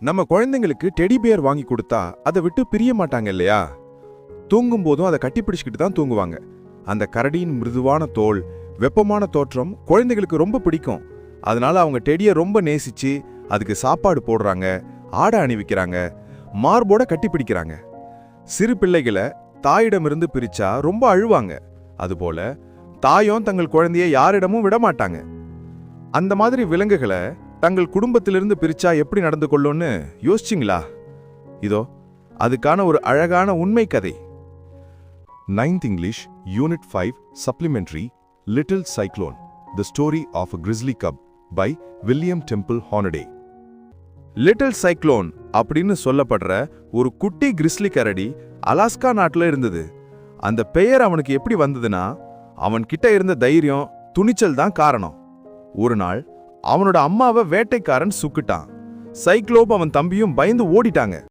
நம்ம குழந்தைங்களுக்கு teddy bear வாங்கி கொடுத்தா அதை விட்டு பிரிய மாட்டாங்க இல்லையா? தூங்கும் போதும் அதை கட்டிப்பிடிச்சுக்கிட்டு தான் தூங்குவாங்க. அந்த கரடியின் மிருதுவான தோல், வெப்பமான தோற்றம் குழந்தைகளுக்கு ரொம்ப பிடிக்கும். அதனால அவங்க டெடியை ரொம்ப நேசிச்சு அதுக்கு சாப்பாடு போடுறாங்க, ஆடை அணிவிக்கிறாங்க, மார்போட கட்டிப்பிடிக்கிறாங்க. சிறு பிள்ளைகளை தாயிடமிருந்து பிரிச்சா ரொம்ப அழுவாங்க. அதுபோல தாயும் தங்கள் குழந்தைய யாரிடமும் விடமாட்டாங்க. அந்த மாதிரி விலங்குகளை தங்கள் குடும்பத்திலிருந்து பிரிச்சா எப்படி நடந்து கொள்ளும்னு யோசிச்சிங்களா? இதோ அதுக்கான ஒரு அழகான உண்மை கதை. 9th English Unit 5 Supplementary Little Cyclone The Story of a Grizzly Cub by William Temple Hornaday. Little cyclone அப்படின்னு சொல்லப்படுற ஒரு குட்டி கிறிஸ்லி கரடி அலாஸ்கா நாட்டில் இருந்தது. அந்த பெயர் அவனுக்கு எப்படி வந்ததுன்னா, அவன் கிட்ட இருந்த தைரியம், துணிச்சல் தான் காரணம். ஒரு நாள் அவனோட அம்மாவை வேட்டைக்காரன் சுக்கிட்டான். சைக்ளோப் அவன் தம்பியும் பயந்து ஓடிட்டாங்க.